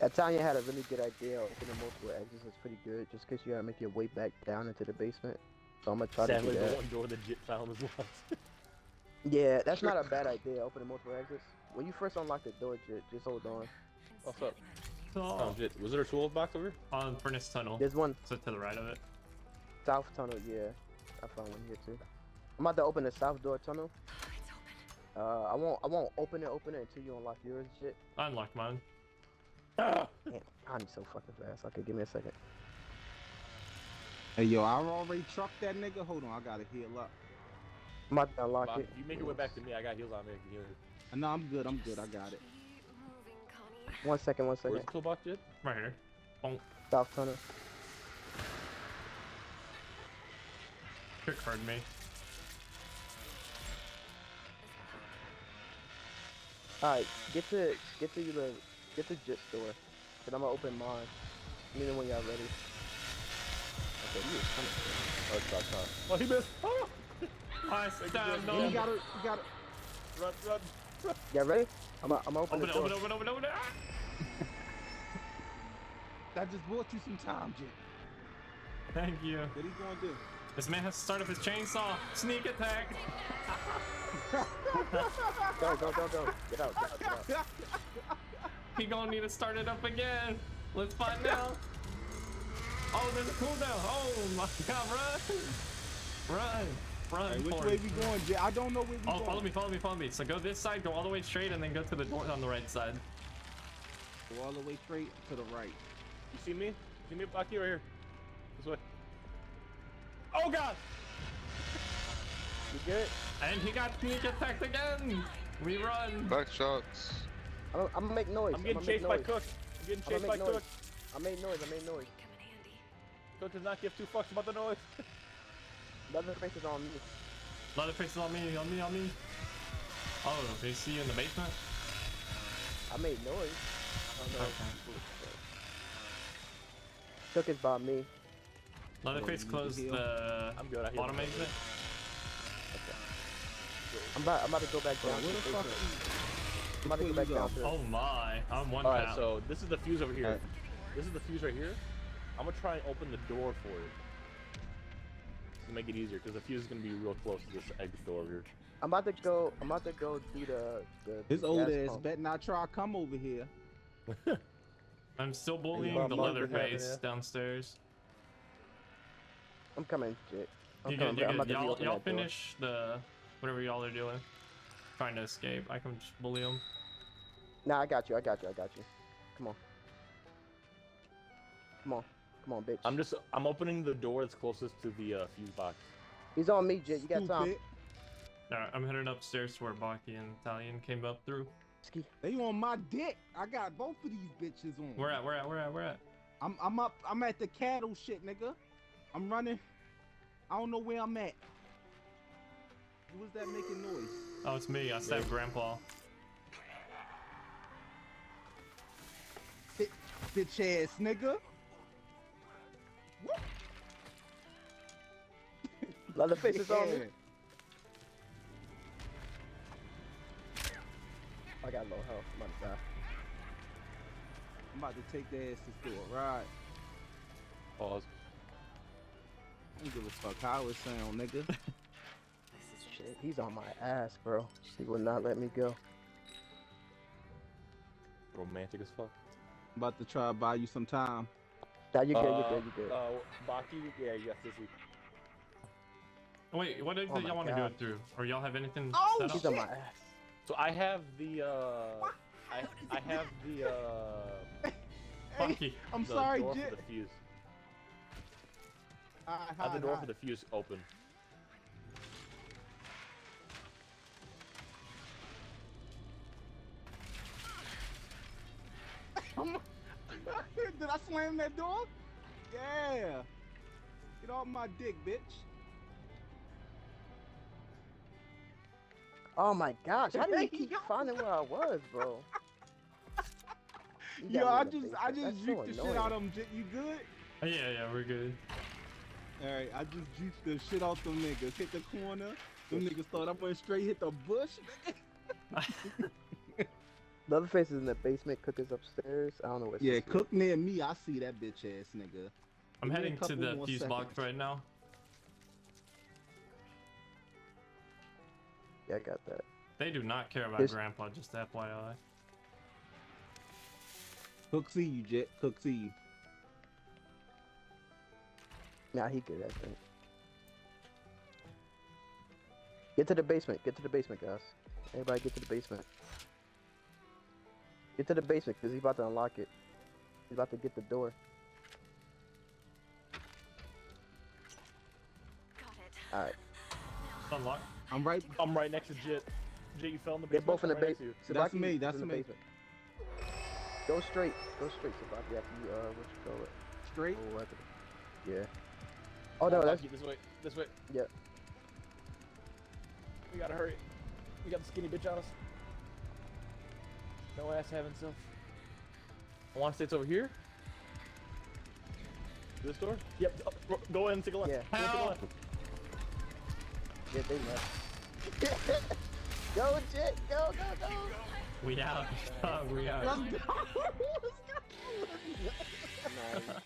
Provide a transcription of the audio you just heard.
Italian had a really good idea. Opening multiple exits is pretty good, just because you gotta make your way back down into the basement. So I'm gonna try to do Sadly, the that. one door that Jit found was locked. Yeah, that's not a bad idea. Opening multiple exits. When you first unlock the door, just hold on. What's up? So, Jit, was there a toolbox over here? on furnace tunnel. There's one So to the right of it. south tunnel. Yeah, I found one here too. I'm about to open the south door tunnel. I won't open it until you unlock yours. Shit. I unlocked mine. Ah! Damn, I'm so fucking fast. Okay, give me a second. Hey, yo, I already trucked that nigga. Hold on, I gotta heal up. I'm about to unlock it. You make your way back to me. I got heals on me. I can heal you. No, I'm good. I got it. 1 second, 1 Where's second. the toolbox, Jit? Right here. Oh, South tunnel. Trick heard me. Alright, get to Jit store. Cause I'm gonna open mine. Let me know when y'all ready. Okay, you is coming. Oh, it's about time. Oh, he missed. Oh! I stabbed You him. gotta. Run. Y'all ready? I'm gonna open the door. Open it. Ah! That just bought you some time, Jit. Thank you. What are you gonna do? This man has to start up his chainsaw. Sneak attack. Go. Get out. He gonna need to start it up again. Let's find out. Oh, there's a cooldown. Oh my god, run. Hey, which forward. way we going, Jit? I don't know where we going. Follow me. So go this side, go all the way straight, and then go to the door on the right side. Go all the way straight to the right. You see me? See me back here, right here. This way. Oh god! You good? And he got sneak attacked again. We run. Back shots. I'm gonna make noise. I'm getting chased by Cook. I'm getting chased by Cook. I made noise. Cook does not give two fucks about the noise. Leatherface is on me. Leatherface is on me. Oh, they see you in the basement? I made noise. Oh, no. Okay. Took it by me. Leatherface closed the I'm good. I healed bottom him. exit. I'm about to go back down. Where the to the fuck? basement. I'm about to go back down to Oh my, I'm one Alright, tap. so this is the fuse over here. Alright. This is the fuse right here. I'm gonna try and open the door for it. To make it easier, because the fuse is gonna be real close to this exit door over here. I'm about to go do the His gas old ass pump. bet not try to come over here. I'm still bullying Hey, the Bob, Leatherface yeah. downstairs. I'm coming, Jit. You good, I'm about to y'all reopen that door. finish the whatever y'all are doing. Trying to escape. I can just bully him. Nah, I got you. Come on, bitch. I'm opening the door that's closest to the fuse box. He's on me, Jit. You got time. Stupid. Alright, I'm heading upstairs to where Baki and Italian came up through. Ski. They on my dick. I got both of these bitches on. Where at? I'm up. I'm at the cattle shit, nigga. I'm running. I don't know where I'm at. Who was that making noise? Oh, it's me. I stabbed Grandpa. Bitch ass nigga. Leatherface is on me. Yeah. I got low health. I'm about to die. I'm about to take their asses for a ride. Pause. I don't give a fuck how it sound, nigga. Shit, he's on my ass, bro. He will not let me go. Romantic as fuck. I'm about to try to buy you some time. Nah, you good. Baki, yeah, yes, this week. Wait, what exit Oh my y'all want to do God. it through? Or y'all have anything Oh, set up? He's on my ass. So I have the I have the Baki. I'm the sorry, door Jit. for the fuse. I I have the door for the fuse open. Did I slam that door? Yeah. Get off my dick, bitch. Oh my gosh, how did you keep finding where I was, bro? You Yo, got I me in the just basement. juked That's the so shit out of annoying. them. Jit, you good? Yeah, we're good. Alright, I just juked the shit out them niggas. Hit the corner. Them niggas thought I went straight hit the bush. Leatherface is in the basement. Cook is upstairs. I don't know what's Yeah, Cook near me. I see that bitch ass nigga. I'm Give me a heading to couple the more fuse box seconds. right now. Yeah, I got that. They do not care about This- Grandpa, just FYI. Cook see you, Jet. Cook see you. Nah, he good, I think. Get to the basement. Get to the basement, guys. Everybody get to the basement. Get to the basement, because he's about to unlock it. He's about to get the door. Got it. Alright. It's unlocked. I'm right. I'm right next to Jit. Jit, you fell in the They're basement. both in the I'm right next to basement. you. That's Sabaki me, is that's in the me. basement. Go straight. Go straight, Sabaki, after you, what you call it. Straight. Oh, weapon. Yeah. Oh, no, that's... Lucky, this way. This way. Yeah. We gotta hurry. We got the skinny bitch on us. No ass having stuff. I want to say it's over here. This door? Yep. Go in and take a left. Yeah. Go and take a Help! left. Yeah, they left. Go, Jet! Go, go, go! We out. We out. Let's go. Let's go. Nice.